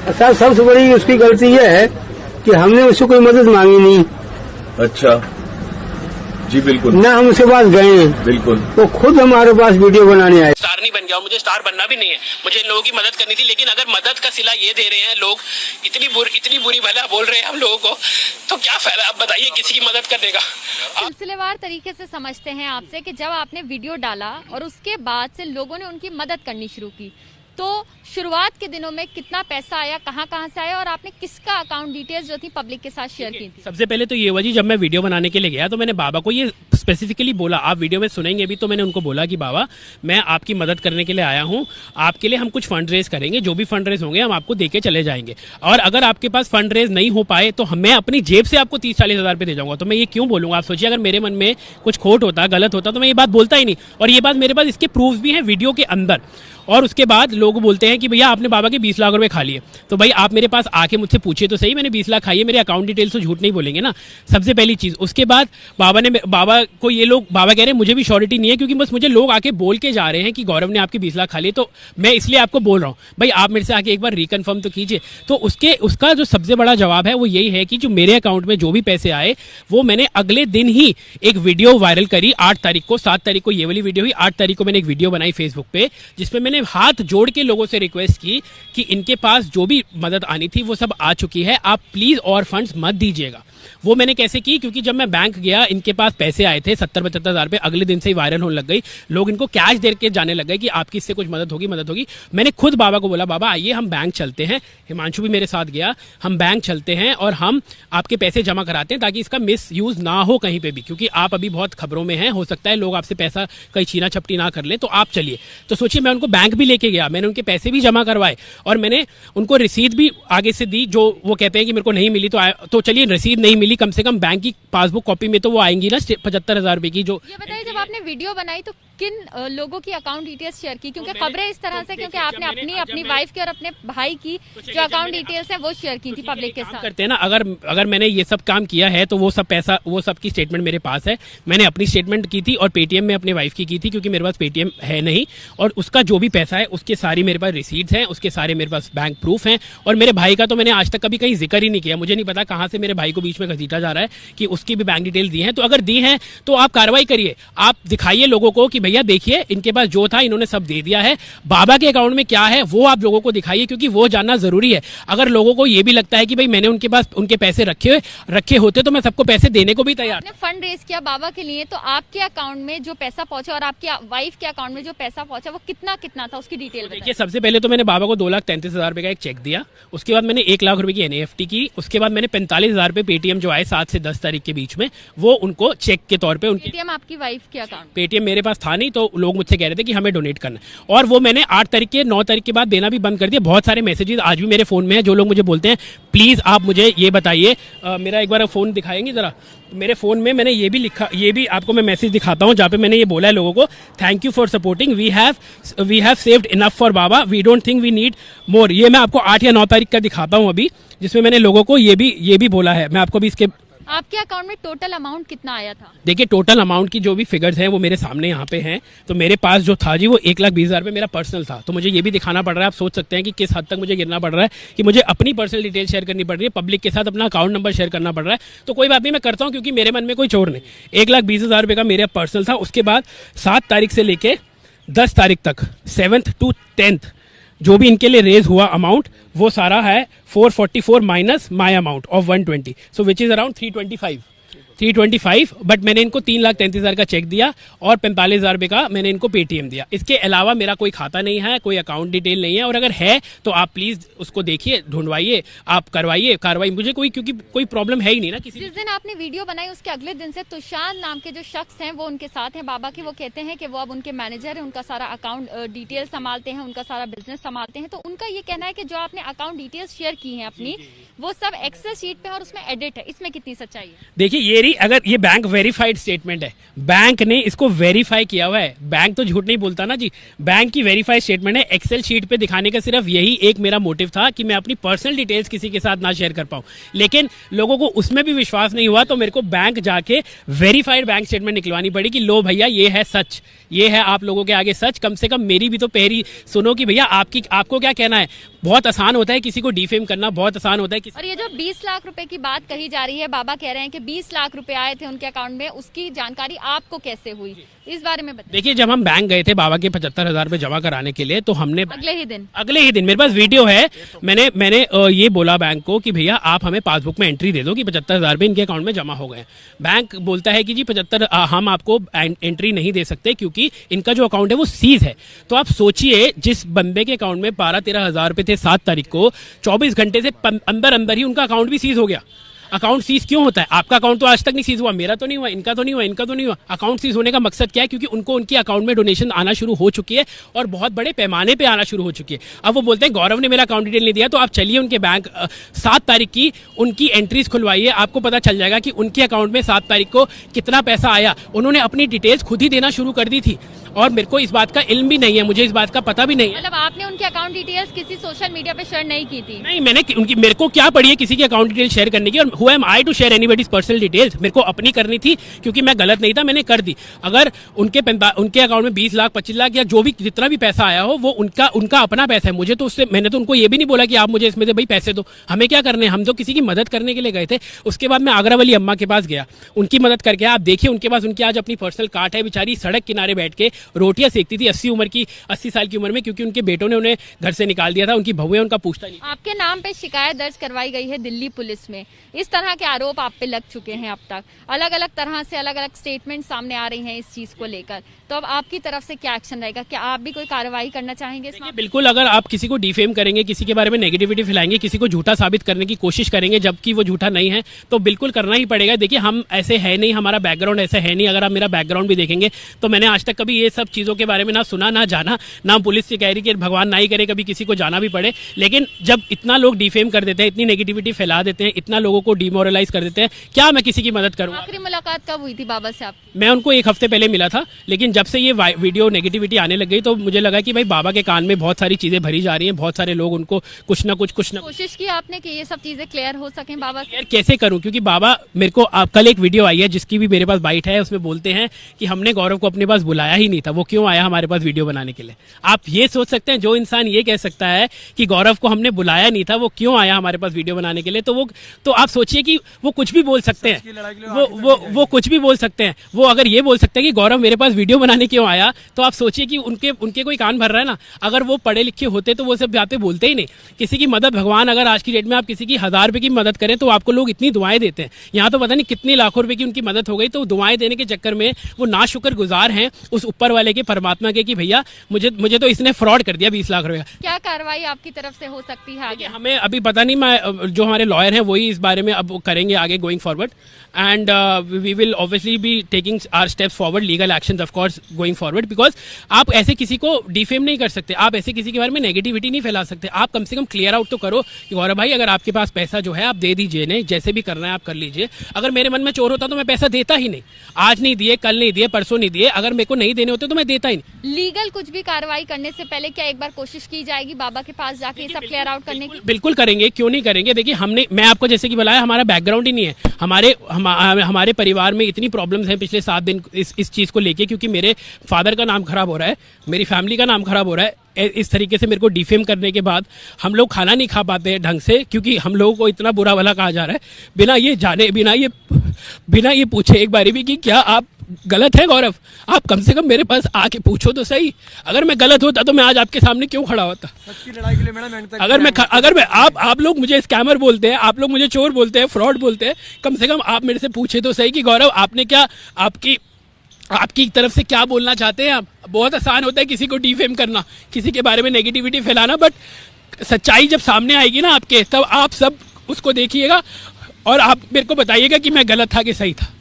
साहब सबसे बड़ी उसकी गलती यह है कि हमने उससे कोई मदद मांगी नहीं। अच्छा जी, बिल्कुल ना हम उसके पास गए, बिल्कुल। तो खुद हमारे पास वीडियो बनाने आए। स्टार नहीं बन गया, मुझे स्टार बनना भी नहीं है, मुझे इन लोगों की मदद करनी थी। लेकिन अगर मदद का सिला ये दे रहे हैं लोग, इतनी बुरी भला बोल रहे हैं हम लोगों को, तो क्या फायदा? आप बताइए किसी की मदद करने का। सिलसिलेवार तरीके से समझते हैं आपसे कि जब आपने वीडियो डाला और उसके बाद से लोगों ने उनकी मदद करनी शुरू की, तो शुरुआत के दिनों में कितना पैसा आया, कहां से आया और आपने किसका अकाउंट डिटेल्स जो थी पब्लिक के साथ शेयर की थी? सबसे पहले तो ये हुआ जी, जब मैं वीडियो बनाने के लिए गया तो मैंने बाबा को ये स्पेसिफिकली बोला, आप वीडियो में सुनेंगे भी, तो मैंने उनको बोला कि बाबा मैं आपकी मदद करने के लिए आया हूँ, आपके लिए हम कुछ फंड रेज करेंगे, जो भी फंड रेज होंगे हम आपको देके चले जाएंगे, और अगर आपके पास फंड रेज नहीं हो पाए तो मैं अपनी जेब से आपको 30-40 हज़ार रुपये दे जाऊंगा। तो मैं ये क्यों बोलूंगा? आप सोचिए, अगर मेरे मन में कुछ खोट होता, गलत होता, तो मैं ये बात बोलता ही नहीं। और ये बात मेरे पास इसके प्रूफ भी है वीडियो के अंदर। और उसके बाद लोग बोलते हैं कि भैया आपने बाबा के 20 लाख रुपए खा लिए। तो भाई आप मेरे पास आके मुझसे पूछिए तो सही, मैंने 20 लाख खाई है, मेरे अकाउंट डिटेल्स तो झूठ नहीं बोलेंगे ना, सबसे पहली चीज। उसके बाद बाबा को ये लोग, बाबा कह रहे हैं मुझे भी श्योरिटी नहीं है, क्योंकि बस मुझे लोग आके बोल के जा रहे हैं कि गौरव ने आपके 20 लाख खा लिए, तो मैं इसलिए आपको बोल रहा हूँ भाई आप मेरे से आके एक बार रिकन्फर्म तो कीजिए। तो उसका जो सबसे बड़ा जवाब है वो यही है कि जो मेरे अकाउंट में जो भी पैसे आए वो मैंने अगले दिन ही एक वीडियो वायरल करी 8 तारीख को, 7 तारीख को ये वाली वीडियो हुई, 8 तारीख को मैंने एक वीडियो बनाई फेसबुक पे, जिसमें मैंने हाथ जोड़ के लोगों से रिक्वेस्ट की कि इनके पास जो भी मदद आनी थी वो सब आ चुकी है, आप प्लीज और फंड्स मत दीजिएगा। वो मैंने कैसे की? क्योंकि जब मैं बैंक गया, इनके पास पैसे आए थे 70-75 हज़ार रुपए, अगले दिन से ही वायरल होने लग गई, लोग इनको कैश दे के जाने लग गए कि आपकी इससे कुछ मदद होगी। मैंने खुद बाबा को बोला, बाबा आइए हम बैंक चलते हैं, हिमांशु भी मेरे साथ गया, हम बैंक चलते हैं और हम आपके पैसे जमा कराते हैं ताकि इसका मिस यूज ना हो कहीं पे भी, क्योंकि आप अभी बहुत खबरों में हैं, हो सकता है लोग आपसे पैसा कहीं छीना छपटी ना कर ले, तो आप चलिए। तो सोचिए, मैं उनको बैंक भी लेके गया, मैंने उनके पैसे भी जमा करवाए और मैंने उनको रसीद भी आगे से दी, जो वो कहते हैं कि मेरे को नहीं मिली, तो चलिए रसीद नहीं मिली, कम से कम बैंक की पासबुक कॉपी में तो वो आएंगी ना 75 हज़ार रुपए की। जो ये बताइए, जब आपने वीडियो बनाई तो किन लोगों की अकाउंट डिटेल्स शेयर की? क्योंकि खबरें इस तरह से, क्योंकि आपने अपनी वाइफ की और अपने भाई की जो अकाउंट डिटेल्स है वो शेयर की थी पब्लिक के साथ। करते हैं ना, अगर मैंने ये सब काम किया है तो वो सब पैसा, वो सब की स्टेटमेंट मेरे पास है। मैंने अपनी स्टेटमेंट की थी और पेटीएम में अपने वाइफ की थी, क्योंकि मेरे पास पेटीएम है नहीं, और उसका जो भी पैसा है उसके सारी मेरे पास रिसीट्स हैं, उसके सारे मेरे पास बैंक प्रूफ हैं। और मेरे भाई का तो मैंने आज तक कभी कहीं जिक्र ही नहीं किया, मुझे नहीं पता कहाँ से मेरे भाई को बीच में घसीटा जा रहा है कि उसकी भी बैंक डिटेल दी है। तो अगर दी है तो आप कार्रवाई करिए, आप दिखाइए लोगों को कि भैया देखिए इनके पास जो था इन्होंने सब दे दिया है, बाबा के अकाउंट में क्या है वो आप लोगों को दिखाइए, क्योंकि वो जानना जरूरी है। अगर लोगों को ये भी लगता है कि भाई मैंने उनके पास उनके पैसे रखे होते तो मैं सबको पैसे देने को भी तैयार। आपने फंड रेज किया बाबा के लिए, तो आपके अकाउंट में जो पैसा पहुंचा और आपकी वाइफ के अकाउंट में जो पैसा पहुंचा वो कितना था, उसकी डिटेल देखिए। सबसे पहले तो मैंने बाबा को 2,33,000 रुपए का एक चेक दिया, उसके बाद मैंने 1 लाख रुपए की NEFT की, उसके बाद मैंने 45,000 रुपए पेटीएम जो आए 7 से 10 तारीख के बीच में, वो उनको चेक के तौर पे उनकी पेटीएम आपकी वाइफ के अकाउंट, पेटीएम मेरे पास था नहीं, तो लोग मुझसे कह रहे थे कि हमें डोनेट करना, और वो मैंने 8 तारीख के 9 तारीख के बाद देना भी बंद कर दिया। बहुत सारे मैसेजेस आज भी मेरे फोन में है, जो लोग मुझे बोलते हैं प्लीज आप मुझे ये बताइए, मेरा एक बार फोन दिखाएंगे जरा, मेरे फोन में मैंने ये भी लिखा, ये भी आपको मैं मैसेज दिखाता हूँ, जहाँ पे मैंने ये बोला है लोगों को, thank you for supporting, we have saved enough for Baba, we don't think we need more. ये मैं आपको 8 या 9 तारीख का दिखाता हूँ अभी, जिसमें मैंने लोगों को ये भी बोला है। मैं आपको भी इसके, आपके अकाउंट में टोटल अमाउंट कितना आया था? देखिए, टोटल अमाउंट की जो भी फिगर्स हैं वो मेरे सामने यहाँ पे हैं। तो मेरे पास जो था जी वो 1,20,000 रुपये मेरा पर्सनल था। तो मुझे ये भी दिखाना पड़ रहा है, आप सोच सकते हैं कि किस हद तक मुझे गिरना पड़ रहा है कि मुझे अपनी पर्सनल डिटेल शेयर करनी पड़ रही है, पब्लिक के साथ अपना अकाउंट नंबर शेयर करना पड़ रहा है। तो कोई बात नहीं, मैं करता हूँ, क्योंकि मेरे मन में कोई चोर नहीं। 1,20,000 रुपये का मेरा पर्सनल था। उसके बाद 7 तारीख से लेके 10 तारीख तक, 7th to 10th जो भी इनके लिए रेज हुआ अमाउंट वो सारा है 444 minus my amount of 120, so which is around 325, but मैंने इनको 3,33,000 का चेक दिया और 45,000 रुपये का मैंने इनको पेटीएम दिया। इसके अलावा मेरा कोई खाता नहीं है, कोई अकाउंट डिटेल नहीं है, और अगर है तो आप प्लीज उसको देखिए, ढूंढवाइए, आप करवाइए कार्रवाई, मुझे क्योंकि कोई प्रॉब्लम है ही नहीं ना किसी। जिस दिन आपने वीडियो बनाई उसके अगले दिन से तुषार नाम के जो शख्स हैं वो उनके साथ हैं बाबा के, वो कहते हैं कि वो अब उनके मैनेजर है, उनका सारा अकाउंट डिटेल संभालते हैं, उनका सारा बिजनेस संभालते हैं। तो उनका ये कहना है कि जो आपने अकाउंट डिटेल्स शेयर की हैं अपनी, वो सब एक्सेल शीट पे और उसमें एडिट है, इसमें कितनी सच्चाई है? देखिए, ये अगर ये बैंक वेरीफाइड स्टेटमेंट है, बैंक ने इसको वेरीफाई किया हुआ है, बैंक तो झूठ नहीं बोलता ना जी, बैंक की वेरीफाइड स्टेटमेंट है। एक्सेल शीट पे दिखाने का सिर्फ यही एक मेरा मोटिव था कि मैं अपनी पर्सनल डिटेल्स किसी के साथ ना शेयर कर पाऊं, लेकिन लोगों को उसमें भी विश्वास नहीं हुआ, तो मेरे को बैंक जाके वेरीफाइड बैंक स्टेटमेंट निकलवानी पड़ी कि लो भैया ये है सच, ये है आप लोगों के आगे सच। कम से कम मेरी भी तो पहरी सुनो कि भैया आपको क्या कहना है। बहुत आसान होता है किसी को डिफेम करना, बहुत आसान होता है। और ये जो 20 लाख रुपए की बात कही जा रही है, बाबा कह रहे हैं कि 20 लाख रुपए आए थे उनके अकाउंट में, उसकी जानकारी आपको कैसे हुई, इस बारे में बताइए। देखिए, जब हम बैंक गए थे बाबा के 75,000 रुपए जमा कराने के लिए, तो हमने अगले ही दिन मेरे पास वीडियो है, मैंने ये बोला बैंक को कि भैया आप हमें पासबुक में एंट्री दे दो कि 75,000 रुपए इनके अकाउंट में जमा हो गए। बैंक बोलता है कि जी 75 हम आपको एंट्री नहीं दे सकते क्योंकि इनका जो अकाउंट है वो सीज है। तो आप सोचिए, जिस बंदे के अकाउंट में 12-13 हजार रुपए थे 7 तारीख को, 24 घंटे से अंदर ही उनका अकाउंट भी सीज हो गया। अकाउंट सीज क्यों होता है? आपका अकाउंट तो आज तक नहीं सीज हुआ, मेरा तो नहीं हुआ, इनका तो नहीं हुआ, इनका तो नहीं हुआ। अकाउंट सीज होने का मकसद क्या है? क्योंकि उनको उनके अकाउंट में डोनेशन आना शुरू हो चुकी है और बहुत बड़े पैमाने पे आना शुरू हो चुकी है। अब वो बोलते हैं गौरव ने मेरा अकाउंट डिटेल नहीं दिया, तो आप चलिए उनके बैंक 7 तारीख की उनकी एंट्रीज खुलवाइए, आपको पता चल जाएगा कि उनके अकाउंट में 7 तारीख को कितना पैसा आया। उन्होंने अपनी डिटेल्स खुद ही देना शुरू कर दी थी और मेरे को इस बात का इल्म भी नहीं है, मुझे इस बात का पता भी नहीं है। मतलब आपने उनके अकाउंट डिटेल्स किसी सोशल मीडिया पे शेयर नहीं की थी? नहीं, मैंने उनकी, मेरे को क्या पड़ी है किसी के अकाउंट डिटेल शेयर करने की, और who am I to share anybody's personal details. मेरे को अपनी करनी थी क्योंकि मैं गलत नहीं था, मैंने कर दी। अगर उनके अकाउंट में 20 लाख 25 लाख या जो भी जितना भी पैसा आया हो वो उनका अपना पैसा है। मुझे तो उससे, मैंने तो उनको ये भी नहीं बोला कि आप मुझे इसमें से भाई पैसे दो, हमें क्या करने, हम तो किसी की मदद करने के लिए गए थे। उसके बाद मैं आगरा वाली अम्मा के पास गया, उनकी मदद करके आप देखिए उनके पास उनकी आज अपनी पर्सनल कार्ट है, बेचारी सड़क किनारे बैठ के रोटियां सेकती थी 80 साल की उम्र में, क्योंकि उनके बेटों ने उन्हें घर से निकाल दिया था, उनकी बहुएं उनका पूछता नहीं। आपके नाम पे शिकायत दर्ज करवाई गई है दिल्ली पुलिस में, इस तरह के आरोप आप पे लग चुके हैं अब तक, अलग अलग तरह से अलग अलग स्टेटमेंट सामने आ रही हैं इस चीज को लेकर, तो अब आपकी तरफ से क्या एक्शन रहेगा? क्या आप भी कोई कार्रवाई करना चाहेंगे? बिल्कुल, अगर आप किसी को डिफेम करेंगे, किसी के बारे में नेगेटिविटी फैलाएंगे, किसी को झूठा साबित करने की कोशिश करेंगे जबकि वो झूठा नहीं है, तो बिल्कुल करना ही पड़ेगा। देखिए, हम ऐसे है नहीं, हमारा बैकग्राउंड ऐसे है नहीं। अगर आप मेरा बैकग्राउंड भी देखेंगे तो मैंने आज तक कभी ये सब चीजों के बारे में ना सुना ना जाना, ना पुलिस से कह रही कि भगवान ना ही करे कभी किसी को जाना भी पड़े। लेकिन जब इतना लोग डिफेम कर देते हैं, इतनी नेगेटिविटी फैला देते हैं, इतना लोगों को डिमोरलाइज कर देते हैं, क्या मैं किसी की मदद करूँ? आखिरी मुलाकात कब हुई थी बाबा से आप? मैं उनको 1 हफ्ते पहले मिला था, लेकिन जब से ये वीडियो नेगेटिविटी आने लग गई तो मुझे लगा कि भाई बाबा के कान में बहुत सारी चीजें भरी जा रही हैं, बहुत सारे लोग उनको कुछ ना कुछ कोशिश की आपने कि ये सब चीजें क्लियर हो सकें बाबा से? यार कैसे करूं, क्योंकि बाबा मेरे को कल एक वीडियो आई है जिसकी भी मेरे पास बाइट है, उसमें बोलते हैं कि हमने गौरव को अपने पास बुलाया ही नहीं था, वो क्यों आया हमारे पास वीडियो बनाने के लिए। आप ये सोच सकते हैं, जो इंसान ये कह सकता है कि गौरव को हमने बुलाया नहीं था, वो क्यों आया हमारे पास वीडियो बनाने के लिए, तो आप सोचिए कि वो कुछ भी बोल सकते हैं, वो कुछ भी बोल सकते हैं। वो अगर ये बोल सकते हैं कि गौरव मेरे पास वीडियो बनाने क्यों आया, तो आप सोचिए कि उनके कोई कान भर रहा है ना। अगर वो पढ़े लिखे होते तो वो सब बातें बोलते ही नहीं। किसी की मदद, भगवान अगर आज की डेट में आप किसी की 1000 रुपए की मदद करें तो आपको लोग इतनी दुआएं देते हैं। यहाँ तो पता नहीं कितनी लाखों रुपए की उनकी मदद हो गई, तो दुआएं देने के चक्कर में वो नाशुक्र गुजार हैं उस ऊपर वाले के, परमात्मा के, कि भैया मुझे तो इसने फ्रॉड कर दिया 20 लाख रुपए। क्या कार्रवाई आपकी तरफ से हो सकती है आगे? हमें अभी पता नहीं, मैं जो हमारे लॉयर हैं वही इस बारे में अब करेंगे आगे going forward, and we will obviously be taking our steps forward, legal actions of course going forward, because आप ऐसे किसी को डिफेम नहीं कर सकते, आप ऐसे किसी के बारे में नेगेटिविटी नहीं फैला सकते। आप कम से कम क्लियर आउट तो करो कि गौरव भाई अगर आपके पास पैसा जो है आप दे दीजिए, नहीं जैसे भी करना है आप कर लीजिए। अगर मेरे मन में चोर होता तो मैं पैसा देता ही नहीं, आज नहीं दिए, कल नहीं दिए, परसों नहीं दिए, अगर मेरे को नहीं देने होते तो मैं देता ही नहीं। लीगल कुछ भी कार्रवाई करने से पहले क्या एक बार कोशिश की जाएगी बाबा के पास जाके ये सब क्लियर आउट करने की? बिल्कुल करेंगे, क्यों नहीं करेंगे। देखिए, मैं आपको जैसे कि बताया, हमारा बैकग्राउंड ही नहीं है, हमारे परिवार में इतनी प्रॉब्लम्स हैं पिछले 7 दिन इस चीज को लेके, क्योंकि मेरे फादर का नाम खराब हो रहा है, मेरी फैमिली का नाम खराब हो रहा है। इस तरीके से मेरे को डिफेम करने के बाद हम लोग खाना नहीं खा पाते हैं ढंग से, क्योंकि हम लोगों को इतना बुरा भला कहा जा रहा है बिना ये जाने, बिना ये पूछे एक बारी भी कि क्या आप गलत है गौरव। आप कम से कम मेरे पास आके पूछो तो सही। अगर मैं गलत होता तो मैं आज आपके सामने क्यों खड़ा होता? सच की लड़ाई के लिए मैडम अगर मैं आप लोग मुझे स्कैमर बोलते हैं, आप लोग मुझे चोर बोलते हैं, फ्रॉड बोलते हैं, कम से कम आप मेरे से पूछे तो सही कि गौरव आपने क्या, आपकी तरफ से क्या बोलना चाहते हैं आप। बहुत आसान होता है किसी को डिफेम करना, किसी के बारे में नेगेटिविटी फैलाना, बट सच्चाई जब सामने आएगी ना आपके, तब आप सब उसको देखिएगा और आप मेरे को बताइएगा कि मैं गलत था कि सही था।